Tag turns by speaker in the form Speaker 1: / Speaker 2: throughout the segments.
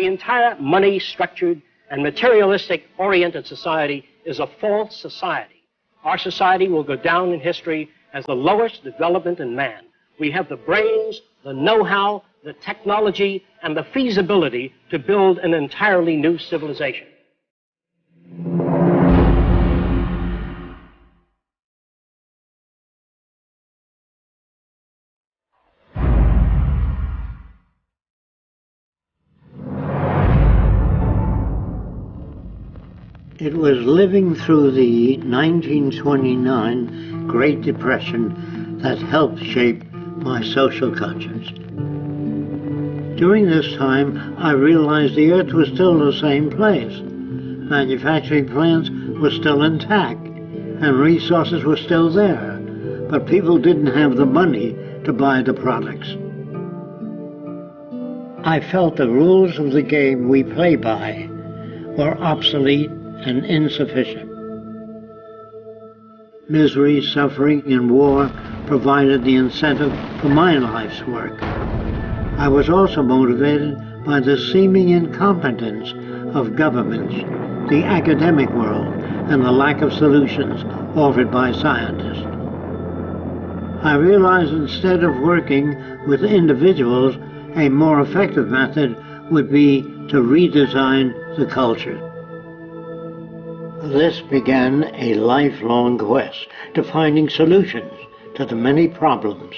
Speaker 1: The entire money-structured and materialistic-oriented society is a false society. Our society will go down in history as the lowest development in man. We have the brains, the know-how, the technology, and the feasibility to build an entirely new civilization.
Speaker 2: It was living through the 1929 Great Depression that helped shape my social conscience. During this time, I realized the Earth was still the same place. Manufacturing plants were still intact, and resources were still there, but people didn't have the money to buy the products. I felt the rules of the game we play by were obsolete and insufficient. Misery, suffering, and war provided the incentive for my life's work. I was also motivated by the seeming incompetence of governments, the academic world, and the lack of solutions offered by scientists. I realized instead of working with individuals, a more effective method would be to redesign the culture. This began a lifelong quest to finding solutions to the many problems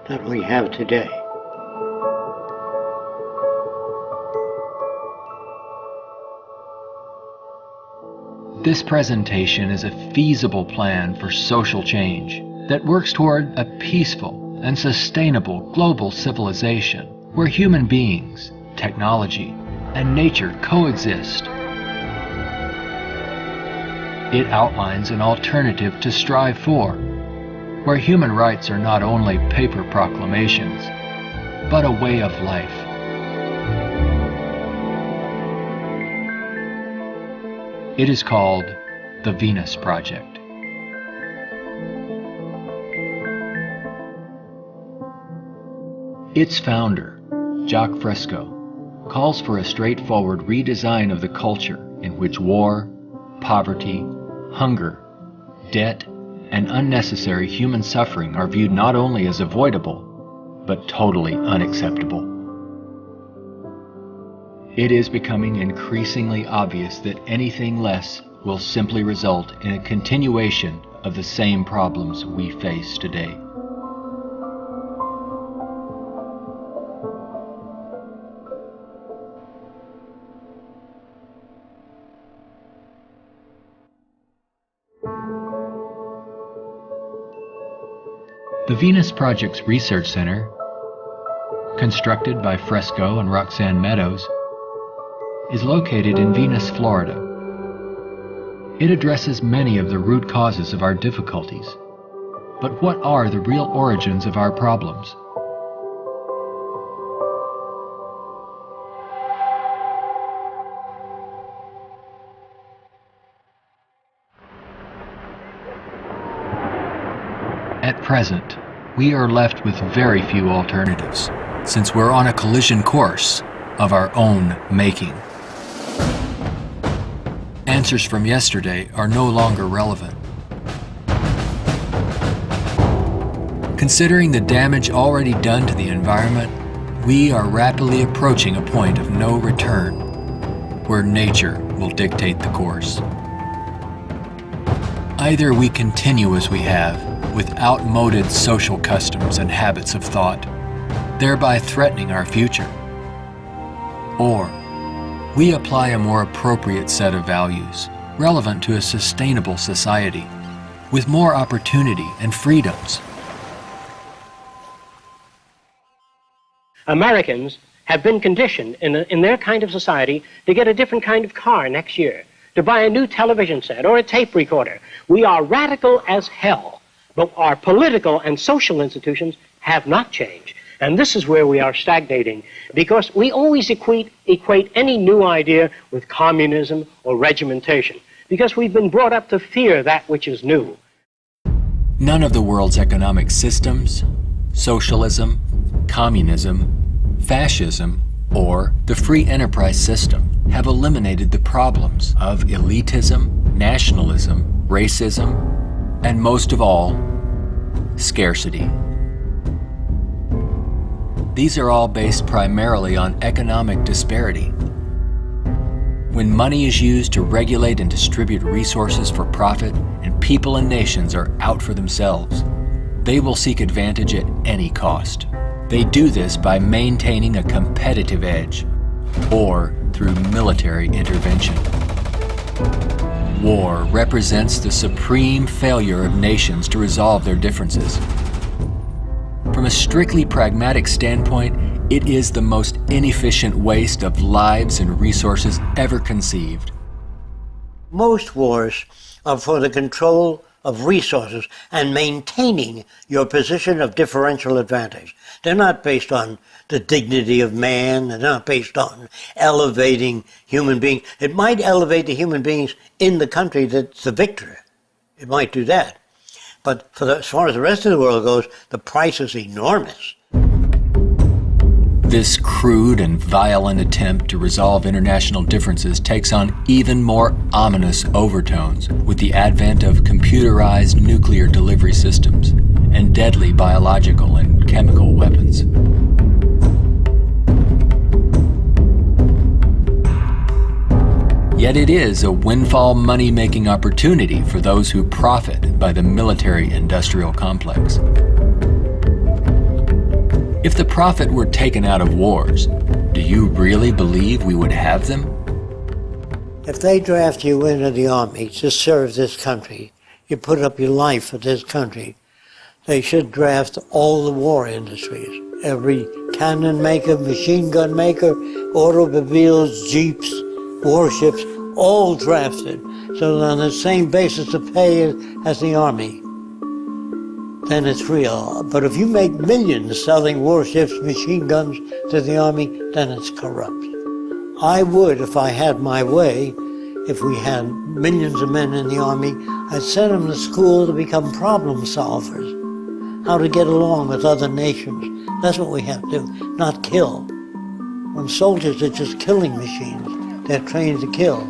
Speaker 2: that we have today.
Speaker 3: This presentation is a feasible plan for social change that works toward a peaceful and sustainable global civilization where human beings, technology, and nature coexist. It outlines an alternative to strive for, where human rights are not only paper proclamations, but a way of life. It is called the Venus Project. Its founder, Jacque Fresco, calls for a straightforward redesign of the culture in which war, poverty, hunger, debt, and unnecessary human suffering are viewed not only as avoidable, but totally unacceptable. It is becoming increasingly obvious that anything less will simply result in a continuation of the same problems we face today. The Venus Project's Research Center, constructed by Fresco and Roxanne Meadows, is located in Venus, Florida. It addresses many of the root causes of our difficulties. But what are the real origins of our problems? At present, we are left with very few alternatives, since we're on a collision course of our own making. Answers from yesterday are no longer relevant. Considering the damage already done to the environment, we are rapidly approaching a point of no return, where nature will dictate the course. Either we continue as we have, with outmoded social customs and habits of thought, thereby threatening our future, or we apply a more appropriate set of values, relevant to a sustainable society, with more opportunity and freedoms.
Speaker 1: Americans have been conditioned in their kind of society to get a different kind of car next year, to buy a new television set or a tape recorder. We are radical as hell, but our political and social institutions have not changed. And this is where we are stagnating, because we always equate any new idea with communism or regimentation, because we've been brought up to fear that which is new.
Speaker 3: None of the world's economic systems, socialism, communism, fascism, or the free enterprise system have eliminated the problems of elitism, nationalism, racism, and most of all, scarcity. These are all based primarily on economic disparity. When money is used to regulate and distribute resources for profit, and people and nations are out for themselves, they will seek advantage at any cost. They do this by maintaining a competitive edge, or through military intervention. War represents the supreme failure of nations to resolve their differences. From a strictly pragmatic standpoint, it is the most inefficient waste of lives and resources ever conceived.
Speaker 2: Most wars are for the control of resources and maintaining your position of differential advantage. They're not based on the dignity of man. They're not based on elevating human beings. It might elevate the human beings in the country that's the victor. It might do that. But as far as the rest of the world goes, the price is enormous.
Speaker 3: This crude and violent attempt to resolve international differences takes on even more ominous overtones with the advent of computerized nuclear delivery systems and deadly biological and chemical weapons. Yet it is a windfall money-making opportunity for those who profit by the military-industrial complex. If the profit were taken out of wars, do you really believe we would have them?
Speaker 2: If they draft you into the army to serve this country, you put up your life for this country, they should draft all the war industries. Every cannon maker, machine gun maker, automobiles, jeeps, warships, all drafted, so that on the same basis of pay as the army. Then it's real. But if you make millions selling warships, machine guns to the army, then it's corrupt. I would, if I had my way, if we had millions of men in the army, I'd send them to school to become problem solvers, how to get along with other nations. That's what we have to do, not kill. When soldiers are just killing machines, they're trained to kill.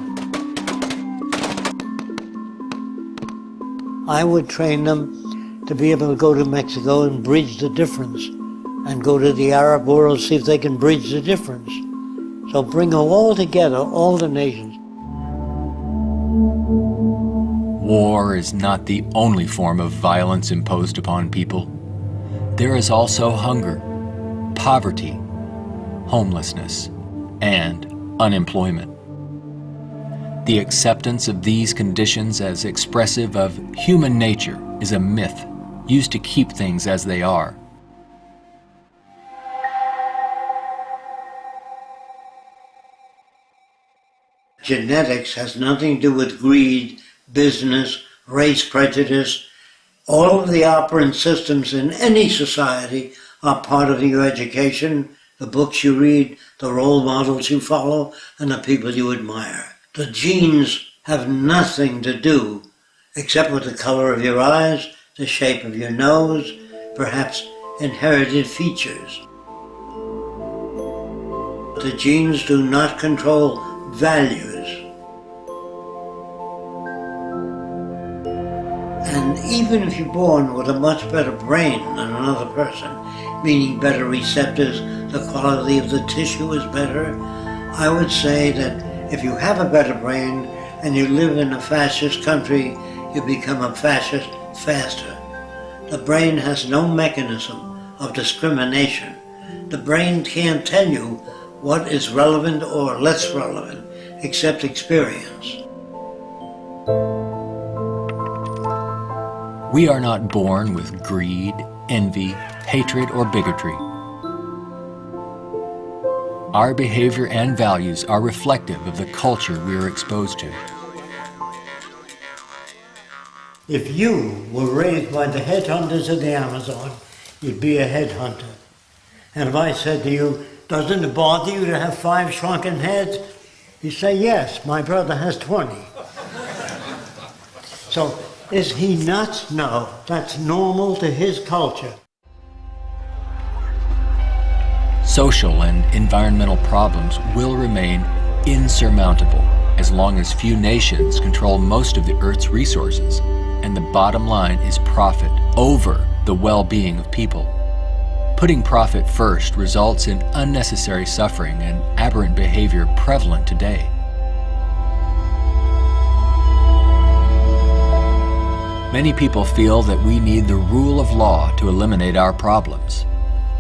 Speaker 2: I would train them to be able to go to Mexico and bridge the difference, and go to the Arab world, see if they can bridge the difference. So bring them all together, all the nations.
Speaker 3: War is not the only form of violence imposed upon people. There is also hunger, poverty, homelessness, and unemployment. The acceptance of these conditions as expressive of human nature is a myth used to keep things as they are.
Speaker 2: Genetics has nothing to do with greed, business, race prejudice. All of the operant systems in any society are part of your education, the books you read, the role models you follow, and the people you admire. The genes have nothing to do except with the color of your eyes, the shape of your nose, perhaps inherited features. The genes do not control values. And even if you're born with a much better brain than another person, meaning better receptors, the quality of the tissue is better, I would say that if you have a better brain and you live in a fascist country, you become a fascist faster. The brain has no mechanism of discrimination. The brain can't tell you what is relevant or less relevant, except experience.
Speaker 3: We are not born with greed, envy, hatred, or bigotry. Our behavior and values are reflective of the culture we are exposed to.
Speaker 2: If you were raised by the headhunters of the Amazon, you'd be a headhunter. And if I said to you, doesn't it bother you to have 5 shrunken heads? You say, yes, my brother has 20. So, is he nuts? No, that's normal to his culture.
Speaker 3: social and environmental problems will remain insurmountable as long as few nations control most of the Earth's resources, and the bottom line is profit over the well-being of people. Putting profit first results in unnecessary suffering and aberrant behavior prevalent today. Many people feel that we need the rule of law to eliminate our problems.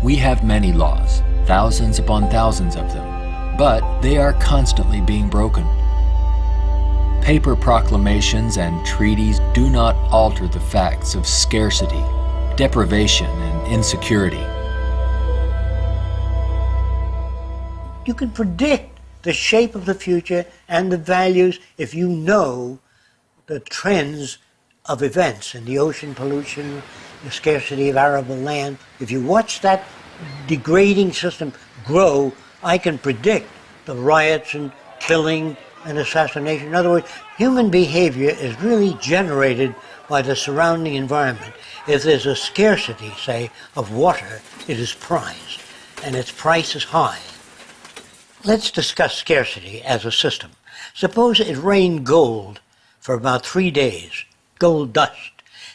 Speaker 3: We have many laws, thousands upon thousands of them, but they are constantly being broken. Paper proclamations and treaties do not alter the facts of scarcity, deprivation, and insecurity.
Speaker 2: You can predict the shape of the future and the values if you know the trends of events in the ocean pollution, the scarcity of arable land. If you watch that degrading system grow, I can predict the riots and killing and assassination. In other words, human behavior is really generated by the surrounding environment. If there's a scarcity, say, of water, it is prized, and its price is high. Let's discuss scarcity as a system. Suppose it rained gold for about 3 days, gold dust.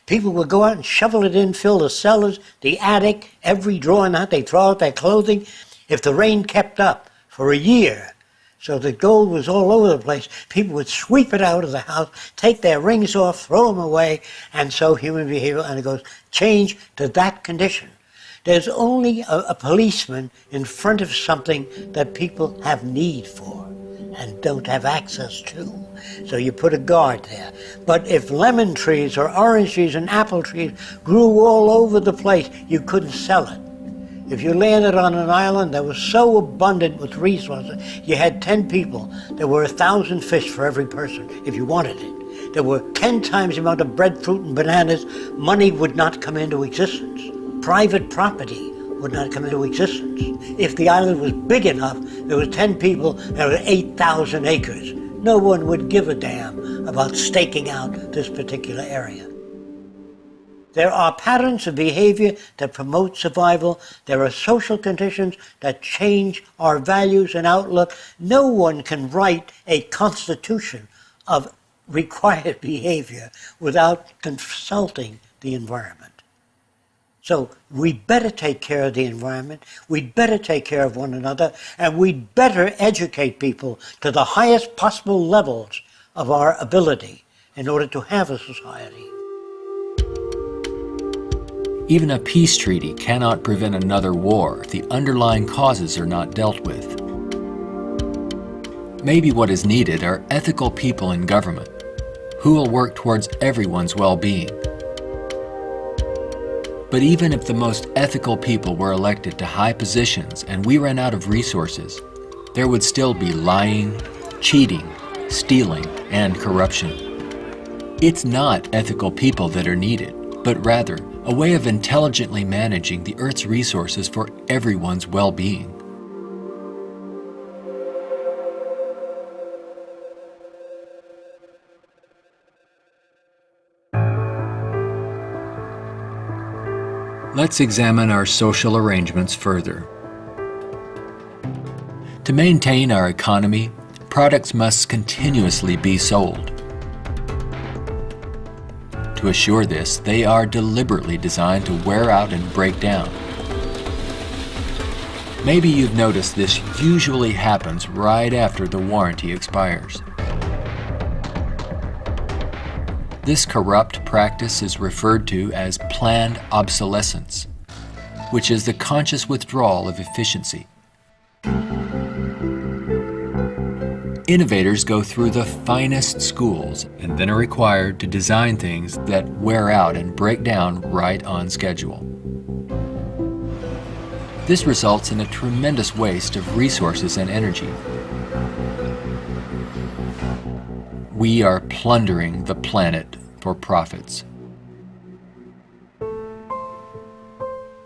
Speaker 2: People would go out and shovel it in, fill the cellars, the attic, every drawer in that. They throw out their clothing. If the rain kept up for a year, so the gold was all over the place, people would sweep it out of the house, take their rings off, throw them away, and so human behavior undergoes change to that condition. There's only a policeman in front of something that people have need for and don't have access to. So you put a guard there. But if lemon trees or orange trees and apple trees grew all over the place, you couldn't sell it. If you landed on an island that was so abundant with resources, you had 10 people, there were 1,000 fish for every person if you wanted it. There were 10 times the amount of breadfruit and bananas, money would not come into existence. Private property would not come into existence. If the island was big enough, there were 10 people, there were 8,000 acres. No one would give a damn about staking out this particular area. There are patterns of behavior that promote survival. There are social conditions that change our values and outlook. No one can write a constitution of required behavior without consulting the environment. So we'd better take care of the environment, we'd better take care of one another, and we'd better educate people to the highest possible levels of our ability in order to have a society.
Speaker 3: Even a peace treaty cannot prevent another war if the underlying causes are not dealt with. Maybe what is needed are ethical people in government who will work towards everyone's well-being. But even if the most ethical people were elected to high positions and we ran out of resources, there would still be lying, cheating, stealing, and corruption. It's not ethical people that are needed, but rather a way of intelligently managing the Earth's resources for everyone's well-being. Let's examine our social arrangements further. To maintain our economy, products must continuously be sold. To assure this, they are deliberately designed to wear out and break down. Maybe you've noticed this usually happens right after the warranty expires. This corrupt practice is referred to as planned obsolescence, which is the conscious withdrawal of efficiency. Innovators go through the finest schools and then are required to design things that wear out and break down right on schedule. This results in a tremendous waste of resources and energy. We are plundering the planet for profits.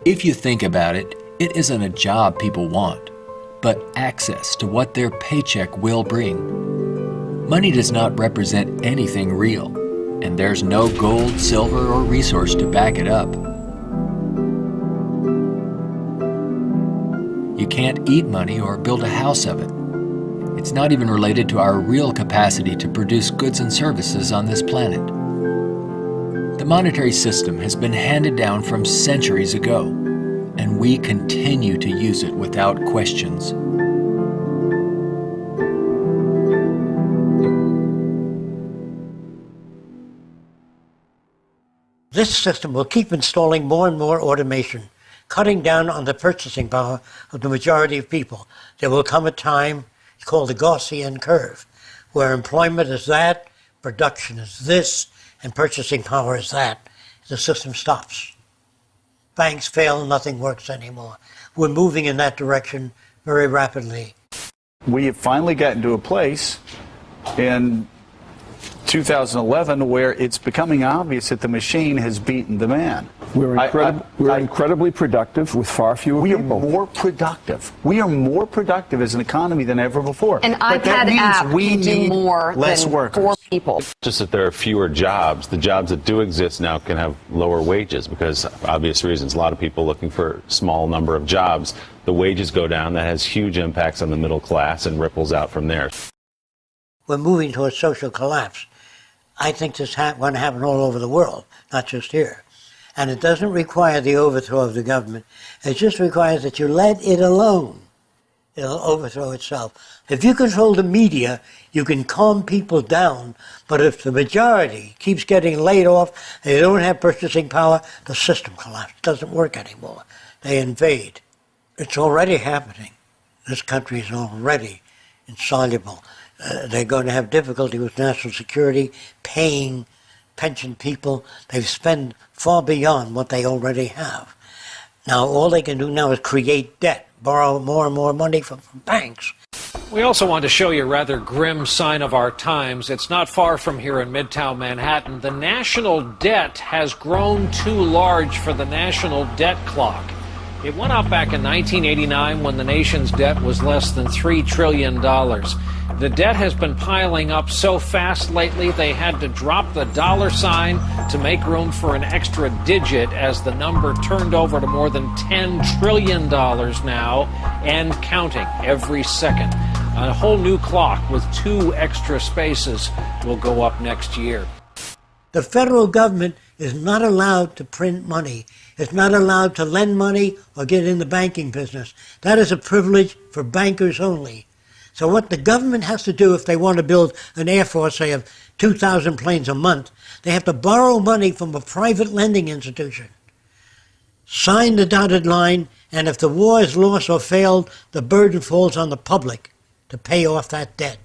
Speaker 3: If you think about it, it isn't a job people want, but access to what their paycheck will bring. Money does not represent anything real, and there's no gold, silver, or resource to back it up. You can't eat money or build a house of it. It's not even related to our real capacity to produce goods and services on this planet. The monetary system has been handed down from centuries ago, and we continue to use it without questions.
Speaker 2: This system will keep installing more and more automation, cutting down on the purchasing power of the majority of people. There will come a time called the Gaussian curve, where employment is that, production is this, and purchasing power is that. The system stops. Banks fail, nothing works anymore. We're moving in that direction very rapidly.
Speaker 4: We have finally gotten to a place in 2011 where it's becoming obvious that the machine has beaten the man.
Speaker 5: We're incredibly productive with far fewer people.
Speaker 4: We are more productive. We are more productive as an economy than ever before.
Speaker 6: An iPad app
Speaker 4: we
Speaker 6: can do
Speaker 4: need
Speaker 6: more
Speaker 4: less
Speaker 6: than
Speaker 4: workers.
Speaker 6: 4 people.
Speaker 7: Just that there are fewer jobs. The jobs that do exist now can have lower wages because of obvious reasons. A lot of people looking for a small number of jobs. The wages go down. That has huge impacts on the middle class and ripples out from there.
Speaker 2: We're moving towards social collapse. I think this is going to happen all over the world, not just here. And it doesn't require the overthrow of the government. It just requires that you let it alone. It'll overthrow itself. If you control the media, you can calm people down. But if the majority keeps getting laid off, they don't have purchasing power, the system collapses. It doesn't work anymore. They invade. It's already happening. This country is already insoluble. They're going to have difficulty with national security, paying pension people. They've spent far beyond what they already have. Now, all they can do now is create debt, borrow more and more money from banks.
Speaker 8: We also want to show you a rather grim sign of our times. It's not far from here in Midtown Manhattan. The national debt has grown too large for the national debt clock. It went up back in 1989 when the nation's debt was less than $3 trillion. The debt has been piling up so fast lately they had to drop the dollar sign to make room for an extra digit as the number turned over to more than $10 trillion now and counting every second. A whole new clock with 2 extra spaces will go up next year.
Speaker 2: The federal government is not allowed to print money. It's not allowed to lend money or get in the banking business. That is a privilege for bankers only. So what the government has to do if they want to build an air force, say, of 2,000 planes a month, they have to borrow money from a private lending institution, sign the dotted line, and if the war is lost or failed, the burden falls on the public to pay off that debt.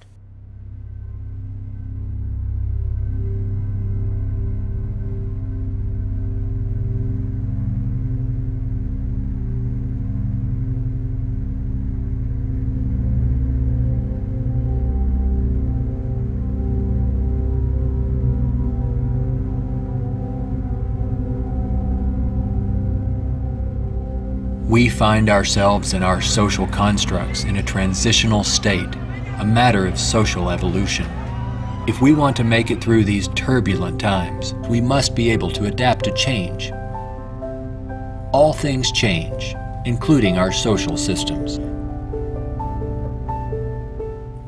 Speaker 3: We find ourselves and our social constructs in a transitional state, a matter of social evolution. If we want to make it through these turbulent times, we must be able to adapt to change. All things change, including our social systems.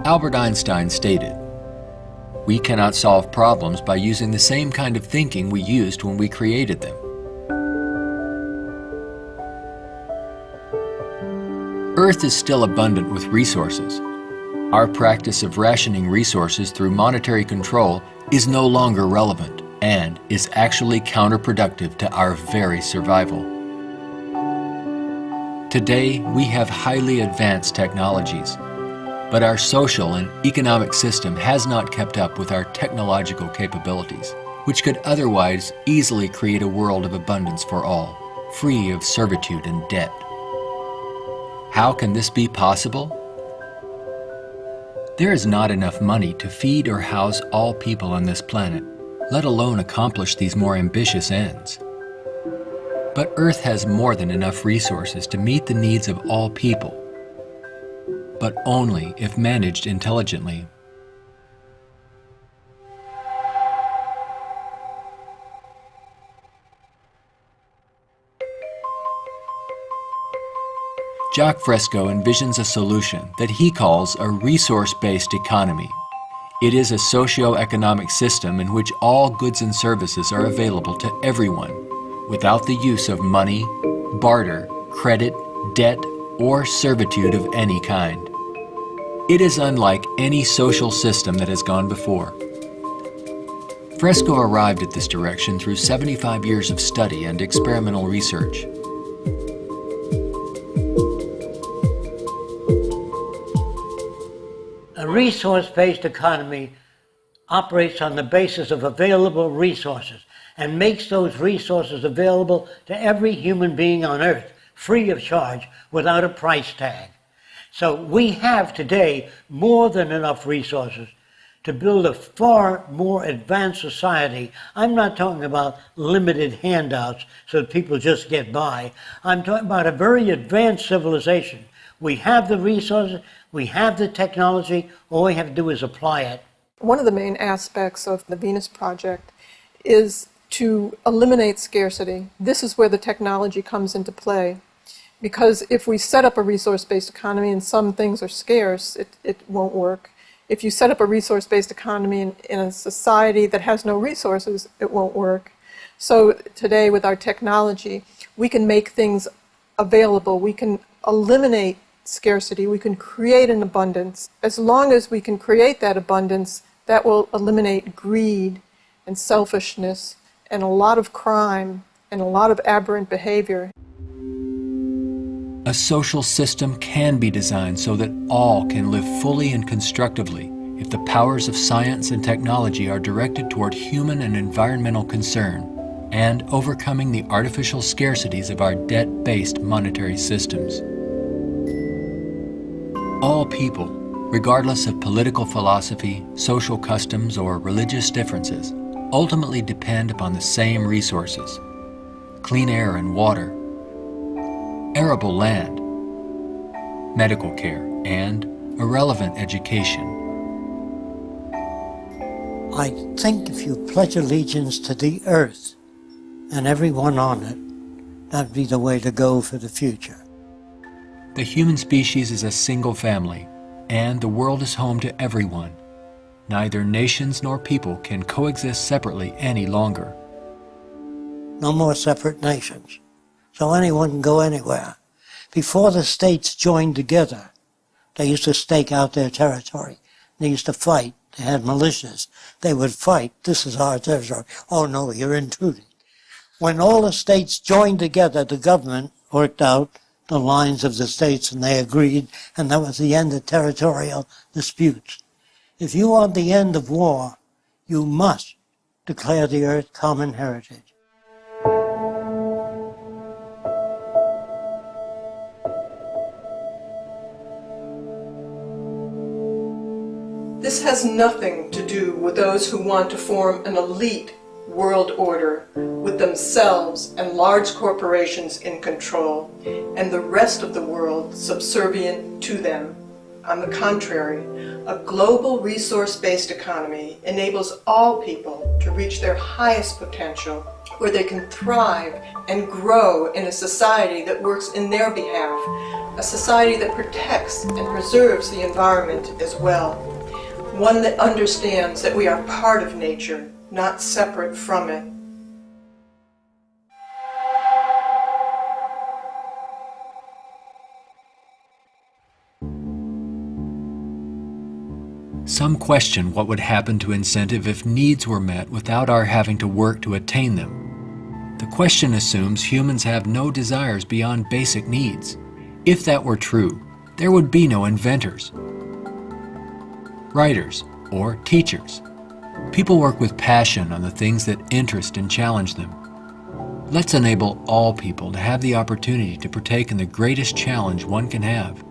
Speaker 3: Albert Einstein stated, "We cannot solve problems by using the same kind of thinking we used when we created them." Earth is still abundant with resources. Our practice of rationing resources through monetary control is no longer relevant and is actually counterproductive to our very survival. Today, we have highly advanced technologies, but our social and economic system has not kept up with our technological capabilities, which could otherwise easily create a world of abundance for all, free of servitude and debt. How can this be possible? There is not enough money to feed or house all people on this planet, let alone accomplish these more ambitious ends. But Earth has more than enough resources to meet the needs of all people, but only if managed intelligently. Jacque Fresco envisions a solution that he calls a resource-based economy. It is a socio-economic system in which all goods and services are available to everyone, without the use of money, barter, credit, debt, or servitude of any kind. It is unlike any social system that has gone before. Fresco arrived at this direction through 75 years of study and experimental research.
Speaker 2: A resource-based economy operates on the basis of available resources and makes those resources available to every human being on earth, free of charge, without a price tag. So we have today more than enough resources to build a far more advanced society. I'm not talking about limited handouts so that people just get by. I'm talking about a very advanced civilization. We have the resources, we have the technology, all we have to do is apply it.
Speaker 6: One of the main aspects of the Venus Project is to eliminate scarcity. This is where the technology comes into play. Because if we set up a resource-based economy and some things are scarce, it won't work. If you set up a resource-based economy in a society that has no resources, it won't work. So today with our technology, we can make things available. We can eliminate scarcity. We can create an abundance. As long as we can create that abundance, that will eliminate greed and selfishness and a lot of crime and a lot of aberrant behavior.
Speaker 3: A social system can be designed so that all can live fully and constructively if the powers of science and technology are directed toward human and environmental concern and overcoming the artificial scarcities of our debt-based monetary systems. All people, regardless of political philosophy, social customs, or religious differences, ultimately depend upon the same resources: clean air and water, arable land, medical care, and a relevant education.
Speaker 2: I think if you pledge allegiance to the earth and everyone on it, that'd be the way to go for the future.
Speaker 3: The human species is a single family, and the world is home to everyone. Neither nations nor people can coexist separately any longer.
Speaker 2: No more separate nations, so anyone can go anywhere. Before the states joined together, they used to stake out their territory. They used to fight. They had militias. They would fight. This is our territory. Oh no, you're intruding. When all the states joined together, the government worked out the lines of the states and they agreed, and that was the end of territorial disputes. If you want the end of war, you must declare the earth common heritage.
Speaker 6: This has nothing to do with those who want to form an elite world order with themselves and large corporations in control and the rest of the world subservient to them. On the contrary, a global resource-based economy enables all people to reach their highest potential, where they can thrive and grow in a society that works in their behalf, a society that protects and preserves the environment as well, one that understands that we are part of nature, not separate from it.
Speaker 3: Some question what would happen to incentive if needs were met without our having to work to attain them. The question assumes humans have no desires beyond basic needs. If that were true, there would be no inventors, writers, or teachers. People work with passion on the things that interest and challenge them. Let's enable all people to have the opportunity to partake in the greatest challenge one can have,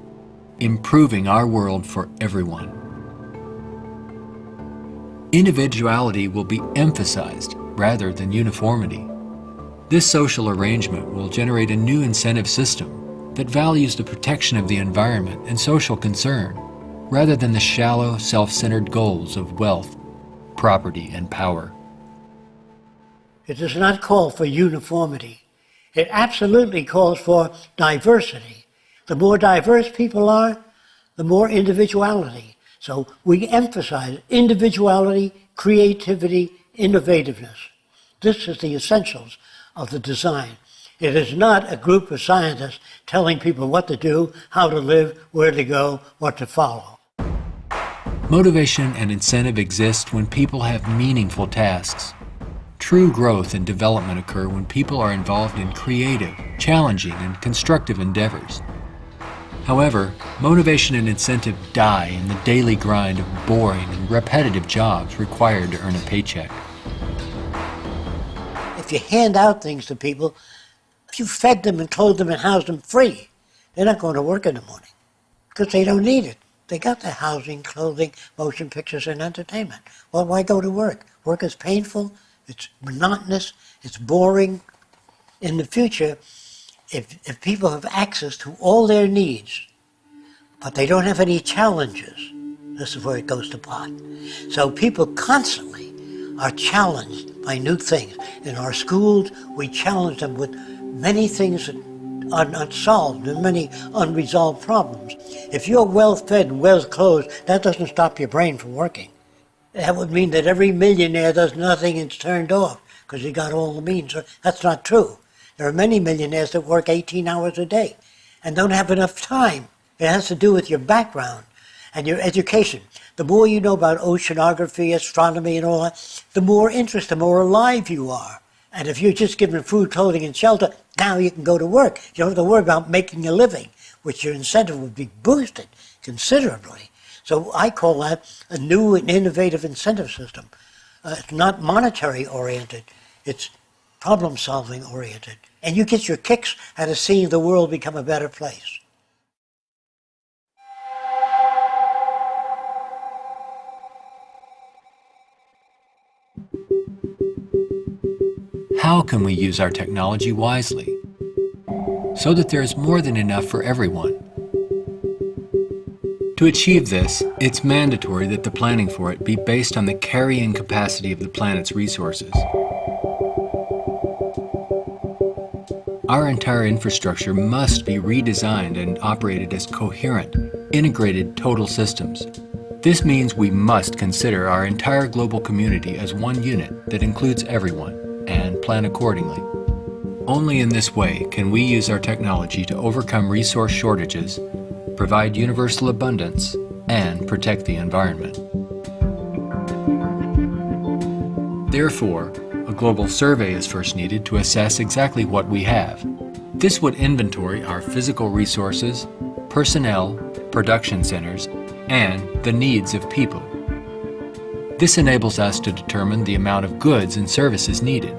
Speaker 3: improving our world for everyone. Individuality will be emphasized rather than uniformity. This social arrangement will generate a new incentive system that values the protection of the environment and social concern, rather than the shallow, self-centered goals of wealth, property, and power.
Speaker 2: It does not call for uniformity. It absolutely calls for diversity. The more diverse people are, the more individuality. So we emphasize individuality, creativity, innovativeness. This is the essentials of the design. It is not a group of scientists telling people what to do, how to live, where to go, what to follow.
Speaker 3: Motivation and incentive exist when people have meaningful tasks. True growth and development occur when people are involved in creative, challenging, and constructive endeavors. However, motivation and incentive die in the daily grind of boring and repetitive jobs required to earn a paycheck.
Speaker 2: If you hand out things to people, if you fed them and clothed them and housed them free, they're not going to work in the morning because they don't need it. They got their housing, clothing, motion pictures, and entertainment. Well, why go to work? Work is painful, it's monotonous, it's boring. In the future, if people have access to all their needs, but they don't have any challenges, this is where it goes to pot. So people constantly are challenged by new things. In our schools, we challenge them with many things that are not solved and many unresolved problems. If you're well-fed and well-clothed, that doesn't stop your brain from working. That would mean that every millionaire does nothing and is turned off because he got all the means. That's not true. There are many millionaires that work 18 hours a day and don't have enough time. It has to do with your background and your education. The more you know about oceanography, astronomy, and all that, the more interest, the more alive you are. And if you're just given food, clothing, and shelter, now you can go to work. You don't have to worry about making a living, which your incentive would be boosted considerably. So I call that a new and innovative incentive system. It's not monetary oriented, it's problem solving oriented. And you get your kicks out of seeing the world become a better place.
Speaker 3: How can we use our technology wisely so that there is more than enough for everyone? To achieve this, it's mandatory that the planning for it be based on the carrying capacity of the planet's resources. Our entire infrastructure must be redesigned and operated as coherent, integrated total systems. This means we must consider our entire global community as one unit that includes everyone and plan accordingly. Only in this way can we use our technology to overcome resource shortages, provide universal abundance, and protect the environment. Therefore, a global survey is first needed to assess exactly what we have. This would inventory our physical resources, personnel, production centers, and the needs of people. This enables us to determine the amount of goods and services needed.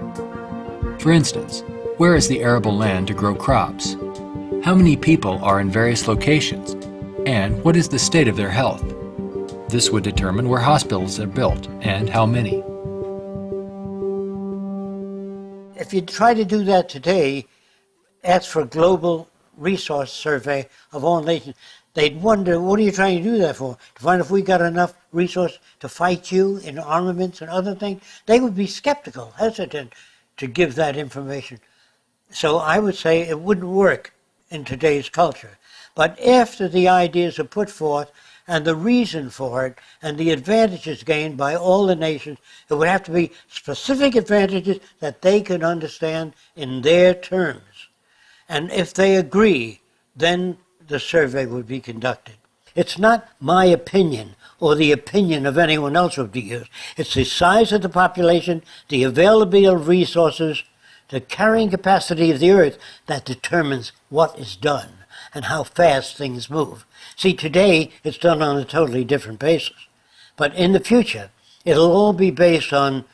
Speaker 3: For instance, where is the arable land to grow crops? How many people are in various locations? And what is the state of their health? This would determine where hospitals are built and how many.
Speaker 2: If you try to do that today, ask for a global resource survey of all nations, they'd wonder, what are you trying to do that for? To find if we got enough resource to fight you in armaments and other things? They would be skeptical, hesitant to give that information. So I would say it wouldn't work in today's culture. But after the ideas are put forth and the reason for it and the advantages gained by all the nations, it would have to be specific advantages that they can understand in their terms. And if they agree, then the survey would be conducted. It's not my opinion or the opinion of anyone else would be used. It's the size of the population, the availability of resources, the carrying capacity of the earth that determines what is done and how fast things move. See, today it's done on a totally different basis. But in the future, it'll all be based on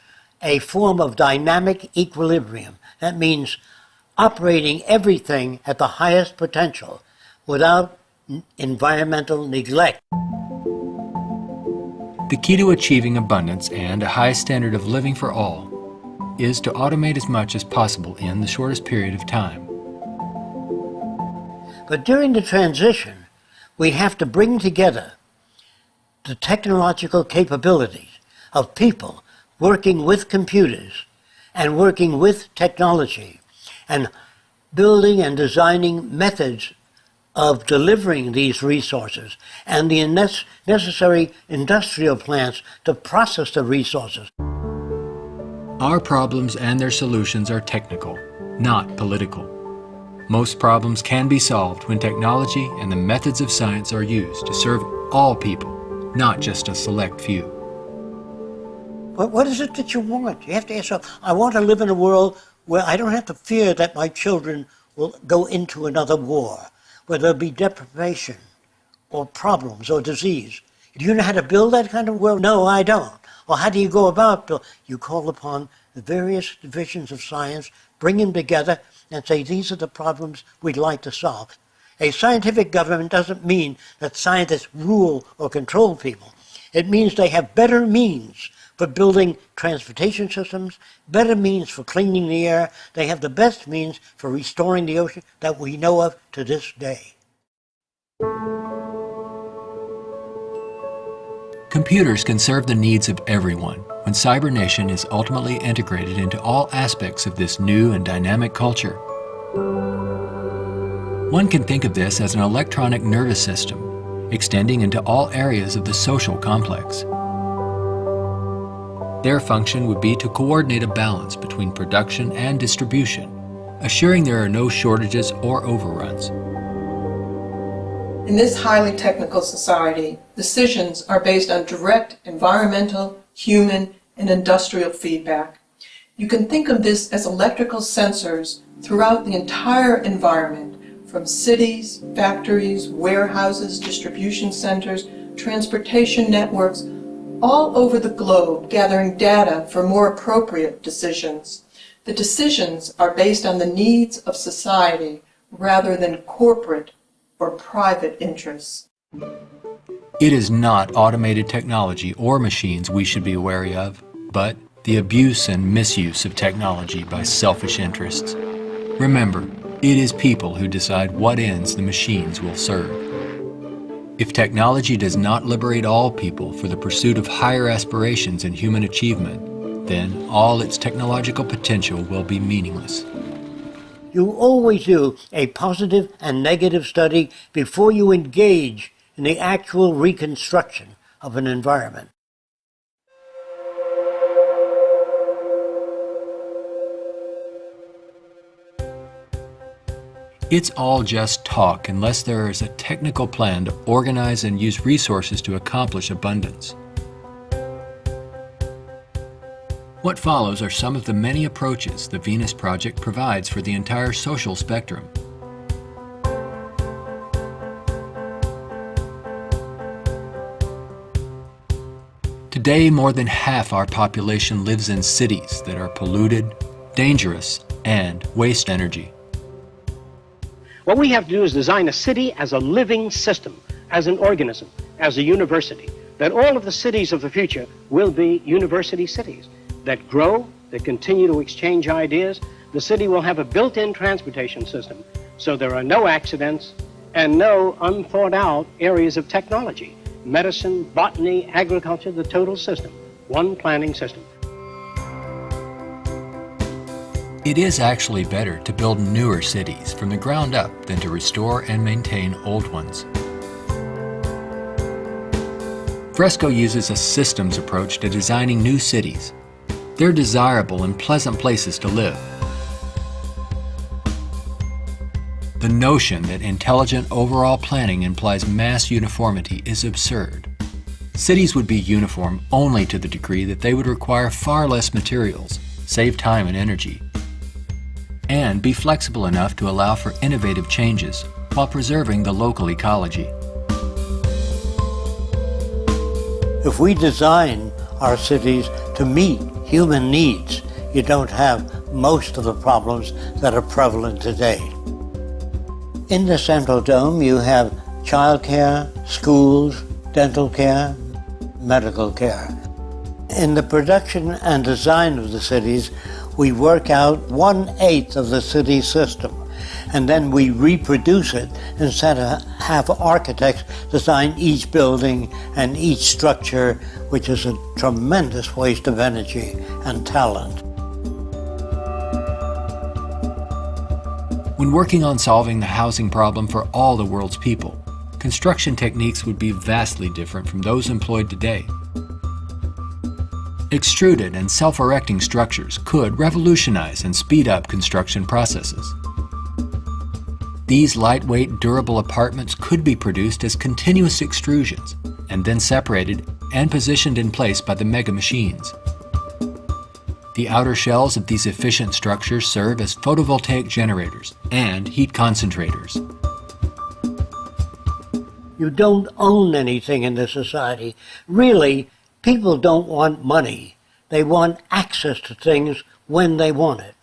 Speaker 2: a form of dynamic equilibrium. That means operating everything at the highest potential without environmental neglect.
Speaker 3: The key to achieving abundance and a high standard of living for all is to automate as much as possible in the shortest period of time.
Speaker 2: But during the transition, we have to bring together the technological capabilities of people working with computers and working with technology and building and designing methods of delivering these resources and the necessary industrial plants to process the resources.
Speaker 3: Our problems and their solutions are technical, not political. Most problems can be solved when technology and the methods of science are used to serve all people, not just a select few.
Speaker 2: But what is it that you want? You have to ask yourself, I want to live in a world where I don't have to fear that my children will go into another war, where there'll be deprivation or problems or disease. Do you know how to build that kind of world? No, I don't. Well, how do you go about it? You call upon the various divisions of science, bring them together, and say, these are the problems we'd like to solve. A scientific government doesn't mean that scientists rule or control people. It means they have better means for building transportation systems, better means for cleaning the air. They have the best means for restoring the ocean that we know of to this day.
Speaker 3: Computers can serve the needs of everyone when cybernation is ultimately integrated into all aspects of this new and dynamic culture. One can think of this as an electronic nervous system, extending into all areas of the social complex. Their function would be to coordinate a balance between production and distribution, assuring there are no shortages or overruns.
Speaker 6: In this highly technical society, decisions are based on direct environmental, human, and industrial feedback. You can think of this as electrical sensors throughout the entire environment, from cities, factories, warehouses, distribution centers, transportation networks, all over the globe, gathering data for more appropriate decisions. The decisions are based on the needs of society rather than corporate or private interests.
Speaker 3: It is not automated technology or machines we should be wary of, but the abuse and misuse of technology by selfish interests. Remember, it is people who decide what ends the machines will serve. If technology does not liberate all people for the pursuit of higher aspirations and human achievement, then all its technological potential will be meaningless.
Speaker 2: You always do a positive and negative study before you engage in the actual reconstruction of an environment.
Speaker 3: It's all just talk unless there is a technical plan to organize and use resources to accomplish abundance. What follows are some of the many approaches the Venus Project provides for the entire social spectrum. Today, more than half our population lives in cities that are polluted, dangerous, and waste energy.
Speaker 1: What we have to do is design a city as a living system, as an organism, as a university, that all of the cities of the future will be university cities that grow, that continue to exchange ideas. The city will have a built-in transportation system, so there are no accidents and no unthought out areas of technology. Medicine, botany, agriculture, the total system, one planning system.
Speaker 3: It is actually better to build newer cities from the ground up than to restore and maintain old ones. Fresco uses a systems approach to designing new cities. They're desirable and pleasant places to live. The notion that intelligent overall planning implies mass uniformity is absurd. Cities would be uniform only to the degree that they would require far less materials, save time and energy, and be flexible enough to allow for innovative changes while preserving the local ecology.
Speaker 2: If we design our cities to meet human needs, you don't have most of the problems that are prevalent today. In the Central Dome, you have childcare, schools, dental care, medical care. In the production and design of the cities, we work out 1/8 of the city system, and then we reproduce it instead of have architects design each building and each structure, which is a tremendous waste of energy and talent.
Speaker 3: When working on solving the housing problem for all the world's people, construction techniques would be vastly different from those employed today. Extruded and self-erecting structures could revolutionize and speed up construction processes. These lightweight, durable apartments could be produced as continuous extrusions and then separated and positioned in place by the mega machines. The outer shells of these efficient structures serve as photovoltaic generators and heat concentrators.
Speaker 2: You don't own anything in this society. Really, people don't want money. They want access to things when they want it.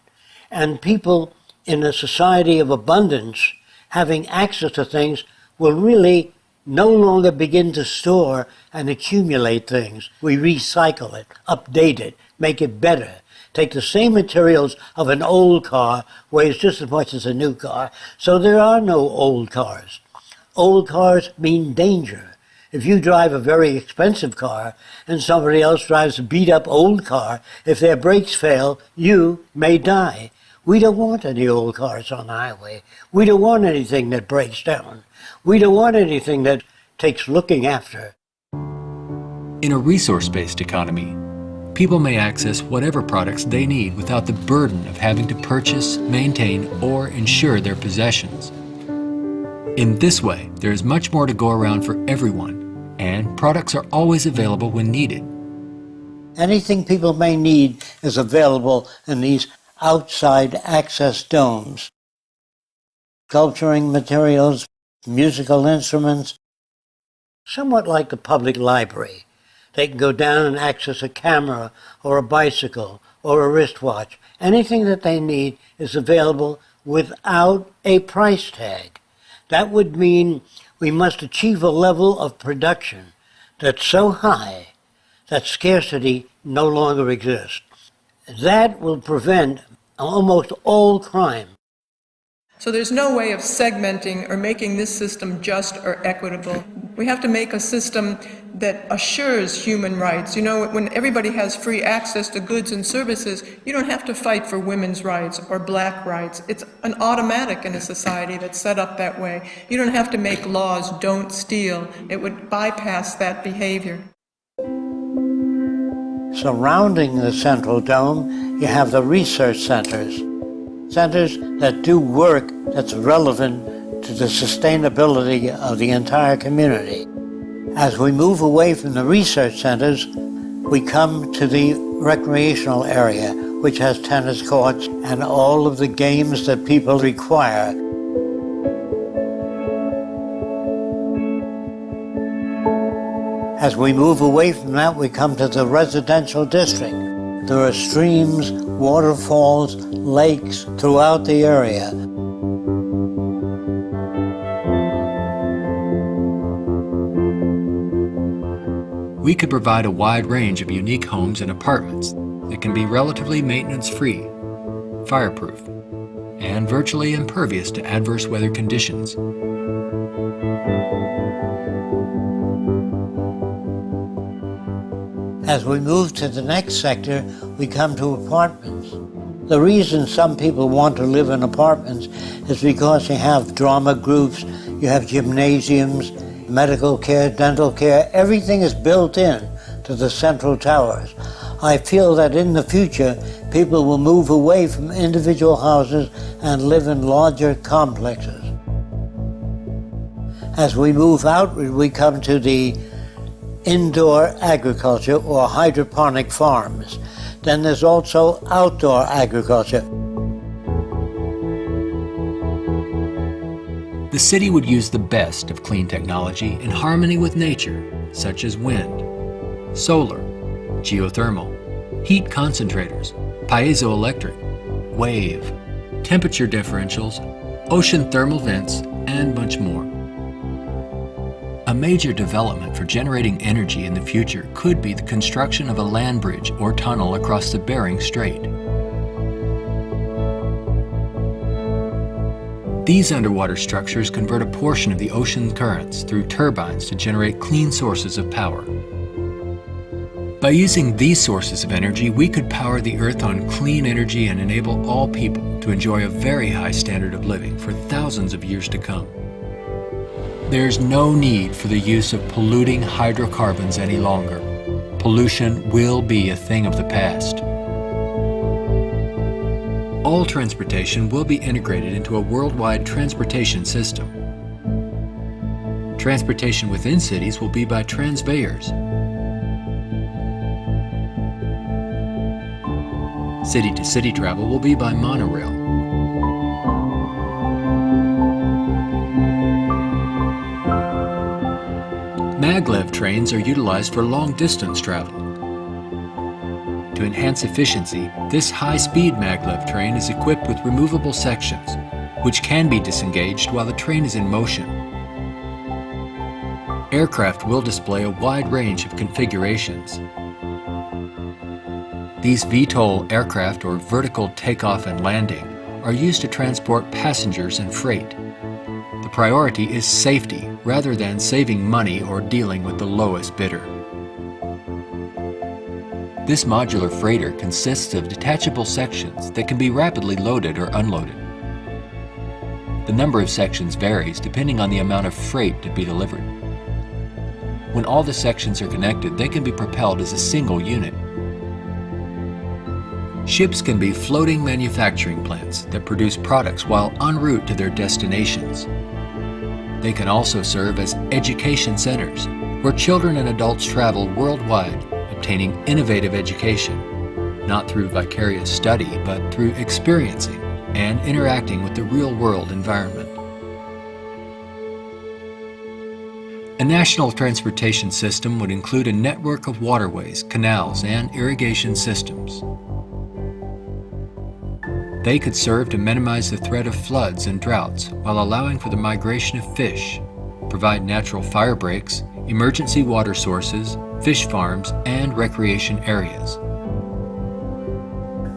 Speaker 2: And people in a society of abundance, having access to things, will really no longer begin to store and accumulate things. We recycle it, update it, make it better. Take the same materials of an old car, weighs just as much as a new car, so there are no old cars. Old cars mean danger. If you drive a very expensive car and somebody else drives a beat-up old car, if their brakes fail, you may die. We don't want any old cars on the highway. We don't want anything that breaks down. We don't want anything that takes looking after.
Speaker 3: In a resource-based economy, people may access whatever products they need without the burden of having to purchase, maintain, or insure their possessions. In this way, there is much more to go around for everyone, and products are always available when needed.
Speaker 2: Anything people may need is available in these outside access domes. Sculpturing materials, musical instruments, somewhat like the public library. They can go down and access a camera or a bicycle or a wristwatch. Anything that they need is available without a price tag. That would mean we must achieve a level of production that's so high that scarcity no longer exists. That will prevent almost all crime.
Speaker 6: So there's no way of segmenting or making this system just or equitable. We have to make a system that assures human rights. You know, when everybody has free access to goods and services, you don't have to fight for women's rights or black rights. It's an automatic in a society that's set up that way. You don't have to make laws, don't steal. It would bypass that behavior.
Speaker 2: Surrounding the central dome, you have the research centers. Centers that do work that's relevant to the sustainability of the entire community. As we move away from the research centers, we come to the recreational area, which has tennis courts and all of the games that people require. As we move away from that, we come to the residential district. There are streams, waterfalls, lakes throughout the area.
Speaker 3: We could provide a wide range of unique homes and apartments that can be relatively maintenance-free, fireproof, and virtually impervious to adverse weather conditions.
Speaker 2: As we move to the next sector, we come to apartments. The reason some people want to live in apartments is because you have drama groups, you have gymnasiums, medical care, dental care, everything is built in to the central towers. I feel that in the future, people will move away from individual houses and live in larger complexes. As we move outward, we come to the indoor agriculture or hydroponic farms. Then there's also outdoor agriculture.
Speaker 3: The city would use the best of clean technology in harmony with nature, such as wind, solar, geothermal, heat concentrators, piezoelectric, wave, temperature differentials, ocean thermal vents, and much more. A major development for generating energy in the future could be the construction of a land bridge or tunnel across the Bering Strait. These underwater structures convert a portion of the ocean currents through turbines to generate clean sources of power. By using these sources of energy, we could power the Earth on clean energy and enable all people to enjoy a very high standard of living for thousands of years to come. There's no need for the use of polluting hydrocarbons any longer. Pollution will be a thing of the past. All transportation will be integrated into a worldwide transportation system. Transportation within cities will be by transveyors. City-to-city travel will be by monorail. Maglev trains are utilized for long-distance travel. To enhance efficiency, this high-speed maglev train is equipped with removable sections, which can be disengaged while the train is in motion. Aircraft will display a wide range of configurations. These VTOL aircraft, or vertical takeoff and landing, are used to transport passengers and freight. The priority is safety rather than saving money or dealing with the lowest bidder. This modular freighter consists of detachable sections that can be rapidly loaded or unloaded. The number of sections varies depending on the amount of freight to be delivered. When all the sections are connected, they can be propelled as a single unit. Ships can be floating manufacturing plants that produce products while en route to their destinations. They can also serve as education centers, where children and adults travel worldwide, obtaining innovative education, not through vicarious study, but through experiencing and interacting with the real-world environment. A national transportation system would include a network of waterways, canals, and irrigation systems. They could serve to minimize the threat of floods and droughts while allowing for the migration of fish, provide natural fire breaks, emergency water sources, fish farms, and recreation areas.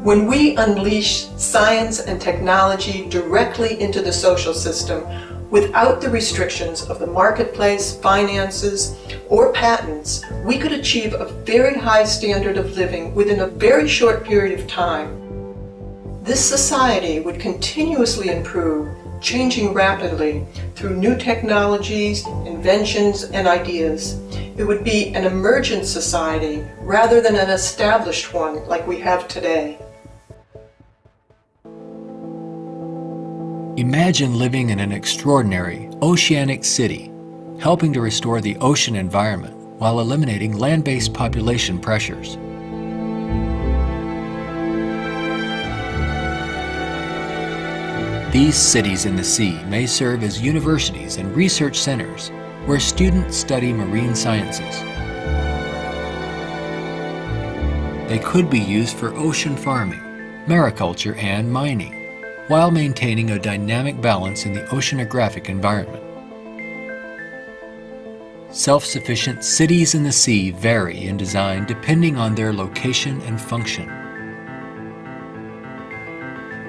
Speaker 6: When we unleash science and technology directly into the social system without the restrictions of the marketplace, finances, or patents, we could achieve a very high standard of living within a very short period of time. This society would continuously improve, changing rapidly through new technologies, inventions, and ideas. It would be an emergent society rather than an established one like we have today.
Speaker 3: Imagine living in an extraordinary oceanic city, helping to restore the ocean environment while eliminating land-based population pressures. These cities in the sea may serve as universities and research centers where students study marine sciences. They could be used for ocean farming, mariculture, and mining, while maintaining a dynamic balance in the oceanographic environment. Self-sufficient cities in the sea vary in design depending on their location and function.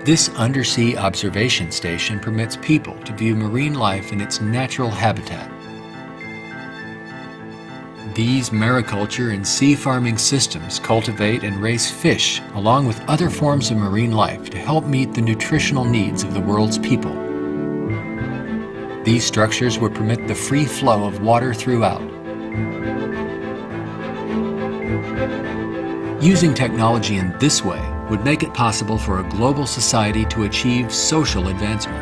Speaker 3: This undersea observation station permits people to view marine life in its natural habitat. These mariculture and sea farming systems cultivate and raise fish along with other forms of marine life to help meet the nutritional needs of the world's people. These structures would permit the free flow of water throughout. Using technology in this way would make it possible for a global society to achieve social advancement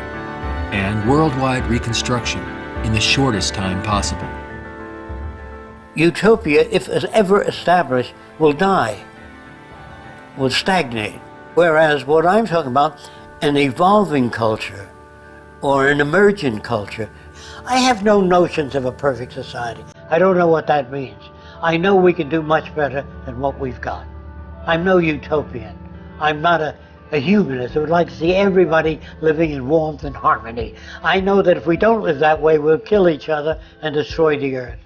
Speaker 3: and worldwide reconstruction in the shortest time possible.
Speaker 2: Utopia, if it's ever established, will die, will stagnate. Whereas what I'm talking about, an evolving culture or an emergent culture, I have no notions of a perfect society. I don't know what that means. I know we can do much better than what we've got. I'm no utopian. I'm not a humanist who would like to see everybody living in warmth and harmony. I know that if we don't live that way, we'll kill each other and destroy the earth.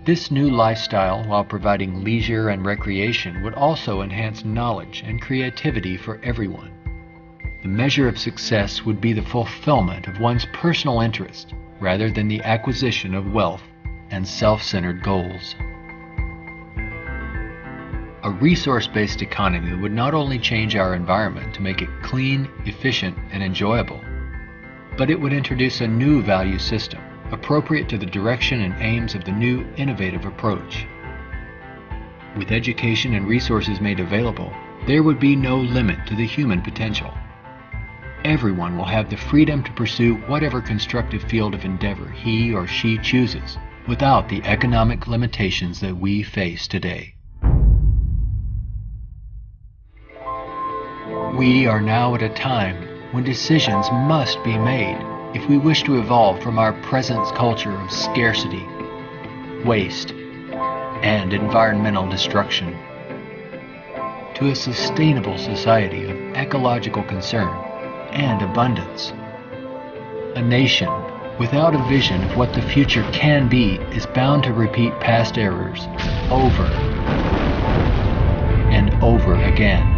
Speaker 3: This new lifestyle, while providing leisure and recreation, would also enhance knowledge and creativity for everyone. The measure of success would be the fulfillment of one's personal interest rather than the acquisition of wealth and self-centered goals. A resource-based economy would not only change our environment to make it clean, efficient, and enjoyable, but it would introduce a new value system appropriate to the direction and aims of the new innovative approach. With education and resources made available, there would be no limit to the human potential. Everyone will have the freedom to pursue whatever constructive field of endeavor he or she chooses, without the economic limitations that we face today. We are now at a time when decisions must be made if we wish to evolve from our present culture of scarcity, waste, and environmental destruction to a sustainable society of ecological concern and abundance. A nation without a vision of what the future can be is bound to repeat past errors over and over again.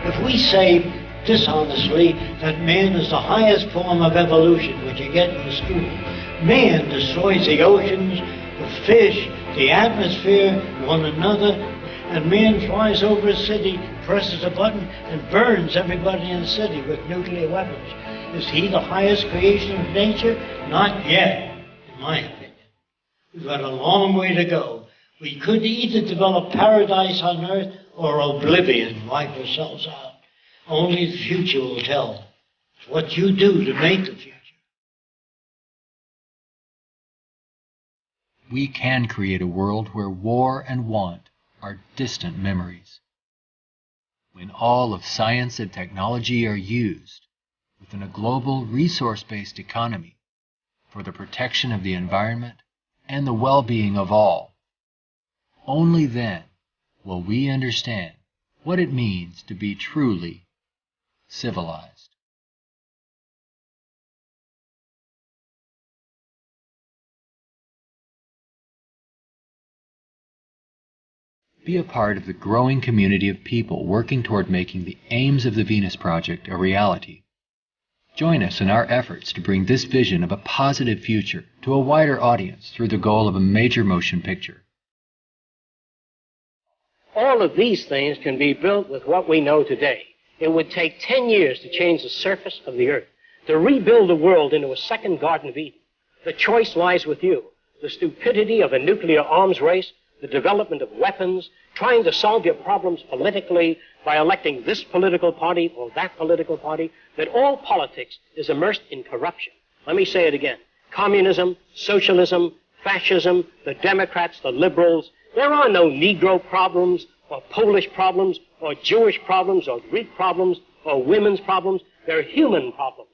Speaker 2: If we say dishonestly that man is the highest form of evolution which you get in the school, man destroys the oceans, the fish, the atmosphere, one another, and man flies over a city, presses a button, and burns everybody in the city with nuclear weapons. Is he the highest creation of nature? Not yet, in my opinion. We've got a long way to go. We could either develop paradise on earth or oblivion, wipe ourselves out. Only the future will tell. It's what you do to make the future.
Speaker 3: We can create a world where war and want are distant memories. When all of science and technology are used within a global resource-based economy for the protection of the environment and the well-being of all, only then will we understand what it means to be truly civilized. Be a part of the growing community of people working toward making the aims of the Venus Project a reality. Join us in our efforts to bring this vision of a positive future to a wider audience through the goal of a major motion picture.
Speaker 1: All of these things can be built with what we know today. It would take 10 years to change the surface of the earth, to rebuild the world into a second Garden of Eden. The choice lies with you. The stupidity of a nuclear arms race, the development of weapons, trying to solve your problems politically by electing this political party or that political party, that all politics is immersed in corruption. Let me say it again. Communism, socialism, fascism, the Democrats, the liberals, there are no Negro problems or Polish problems or Jewish problems or Greek problems or women's problems. They're human problems.